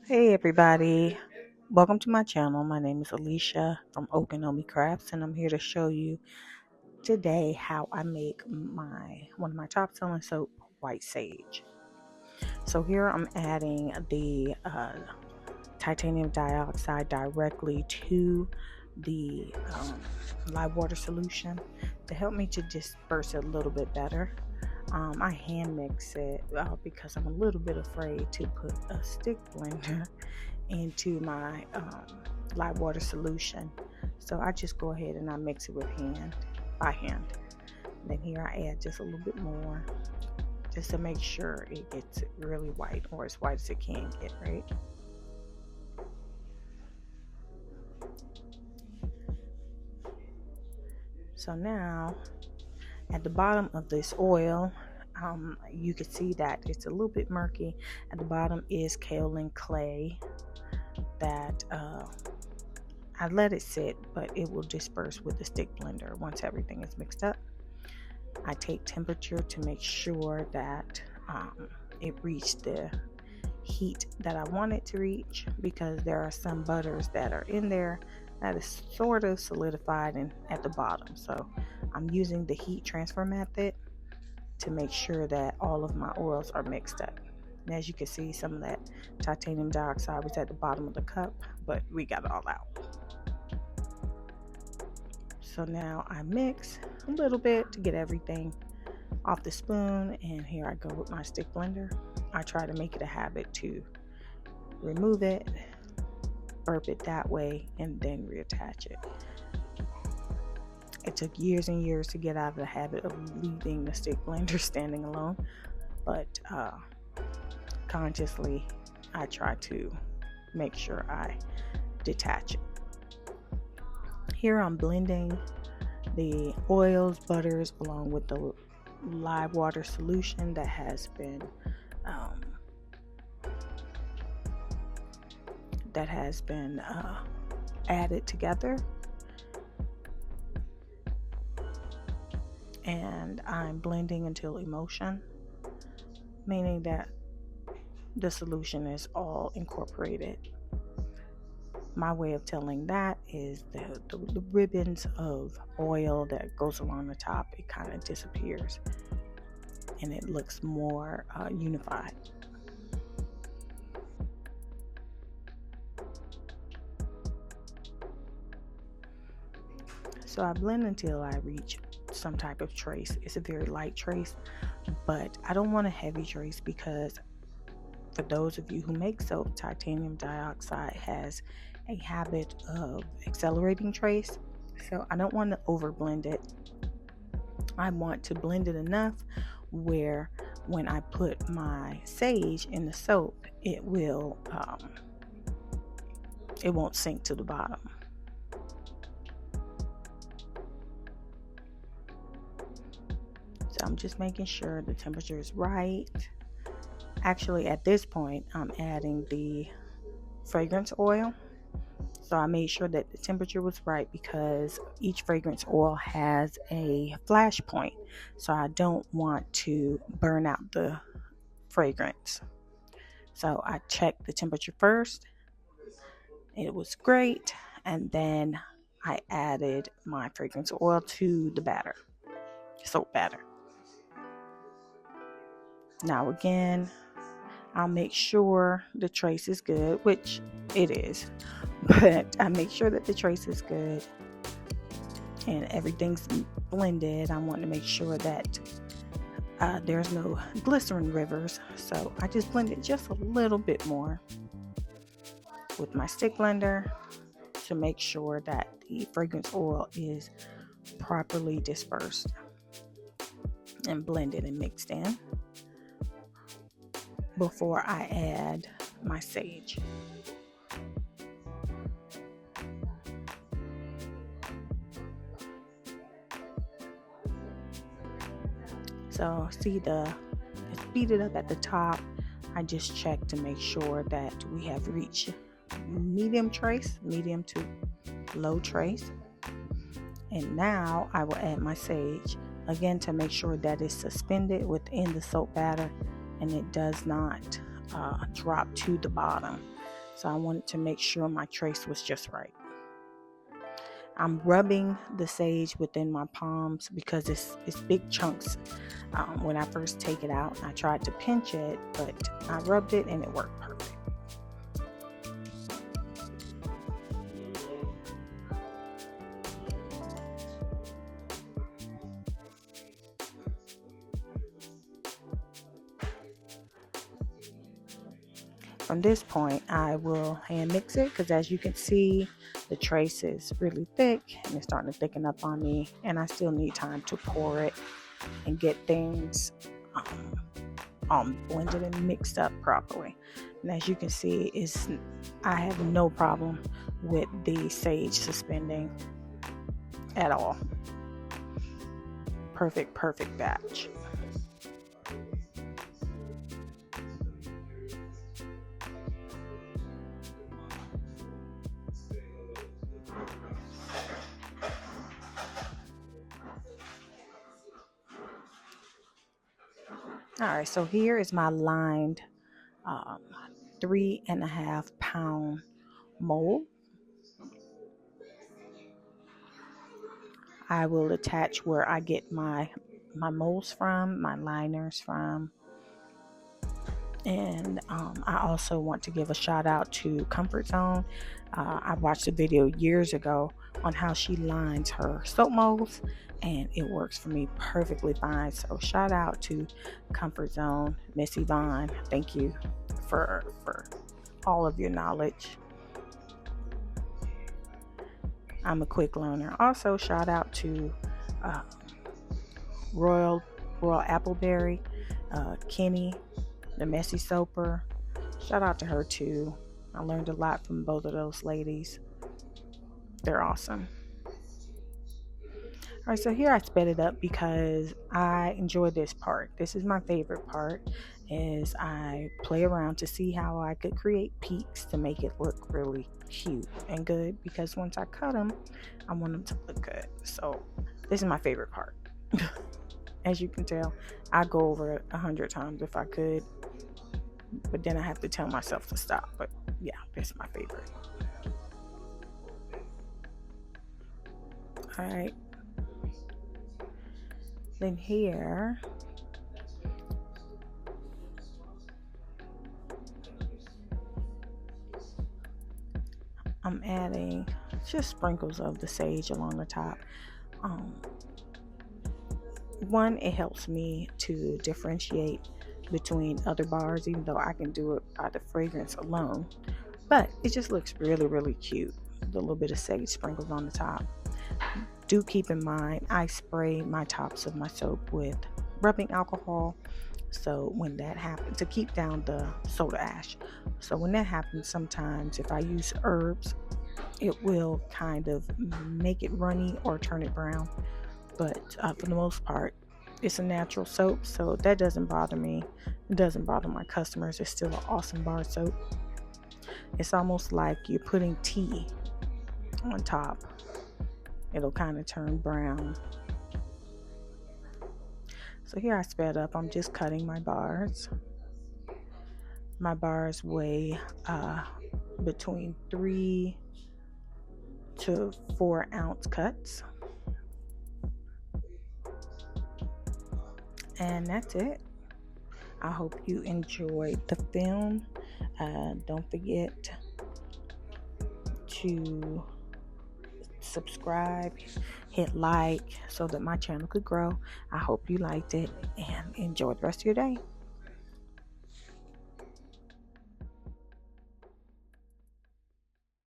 Hey everybody, welcome to my channel. My name is Alicia from Okonomi Crafts, and I'm here to show you today how I make one of my top selling soap, white sage. So here I'm adding the titanium dioxide directly to the live water solution to help me to disperse it a little bit better. I hand mix it because I'm a little bit afraid to put a stick blender into my live water solution. So I just go ahead and I mix it by hand. Then here I add just a little bit more just to make sure it gets really white, or as white as it can get, right? So now at the bottom of this oil, you can see that it's a little bit murky. At the bottom is kaolin clay that I let it sit, but it will disperse with the stick blender once everything is mixed up. I take temperature to make sure that it reached the heat that I want it to reach, because there are some butters that are in there that is sort of solidified and at the bottom. So I'm using the heat transfer method to make sure that all of my oils are mixed up. And as you can see, some of that titanium dioxide was at the bottom of the cup, but we got it all out. So now I mix a little bit to get everything off the spoon, and here I go with my stick blender. I try to make it a habit to remove it, burp it that way, and then reattach it. It took years and years to get out of the habit of leaving the stick blender standing alone, but consciously I try to make sure I detach it. Here I'm blending the oils, butters, along with the live water solution that has been added together, and I'm blending until emulsion, meaning that the solution is all incorporated. My way of telling that is the ribbons of oil that goes along the top, it kind of disappears and it looks more unified. So I blend until I reach some type of trace. It's a very light trace, but I don't want a heavy trace, because for those of you who make soap, titanium dioxide has a habit of accelerating trace. So I don't want to over blend it. I want to blend it enough where when I put my sage in the soap, it won't sink to the bottom. So I'm just making sure the temperature is right. Actually, at this point, I'm adding the fragrance oil. So I made sure that the temperature was right, because each fragrance oil has a flash point. So I don't want to burn out the fragrance. So I checked the temperature first. It was great. And then I added my fragrance oil to the batter, soap batter. Now again, I'll make sure the trace is good, which it is, but I make sure that the trace is good and everything's blended. I want to make sure that there's no glycerin rivers, so I just blend it just a little bit more with my stick blender to make sure that the fragrance oil is properly dispersed and blended and mixed in before I add my sage. So see it's beaded up at the top. I just check to make sure that we have reached medium to low trace. And now I will add my sage, again to make sure that it's suspended within the soap batter and it does not drop to the bottom. So I wanted to make sure my trace was just right. I'm rubbing the sage within my palms because it's big chunks. When I first take it out, I tried to pinch it, but I rubbed it and it worked perfect. From this point, I will hand mix it because, as you can see, the trace is really thick and it's starting to thicken up on me, and I still need time to pour it and get things blended and mixed up properly. And as you can see, I have no problem with the sage suspending at all. Perfect batch. All right, so here is my lined 3.5 pound mold. I will attach where I get my molds from, my liners from. And I also want to give a shout out to Comfort Zone. I watched a video years ago on how she lines her soap molds, and it works for me perfectly fine. So shout out to Comfort Zone, Miss Yvonne. Thank you for all of your knowledge. I'm a quick learner. Also, shout out to Royal Appleberry, Kenny, the Messy Soaper. Shout out to her too. I learned a lot from both of those ladies. They're awesome. All right, so here I sped it up because I enjoy this part. This is my favorite part, is I play around to see how I could create peaks to make it look really cute and good, because once I cut them, I want them to look good. So this is my favorite part. As you can tell, I go over it 100 times if I could, but then I have to tell myself to stop. But yeah, this is my favorite. All right. Then here, I'm adding just sprinkles of the sage along the top. One, it helps me to differentiate between other bars, even though I can do it by the fragrance alone. But it just looks really, really cute. The little bit of sage sprinkles on the top. Do keep in mind, I spray my tops of my soap with rubbing alcohol. So when that happens, to keep down the soda ash. So when that happens, sometimes if I use herbs, it will kind of make it runny or turn it brown. But for the most part, it's a natural soap, so that doesn't bother me. It doesn't bother my customers. It's still an awesome bar soap. It's almost like you're putting tea on top. It'll kind of turn brown. So here I sped up. I'm just cutting my bars. My bars weigh between 3 to 4 ounce cuts. And that's it. I hope you enjoyed the film. Don't forget to subscribe, hit like so that my channel could grow. I hope you liked it, and enjoy the rest of your day.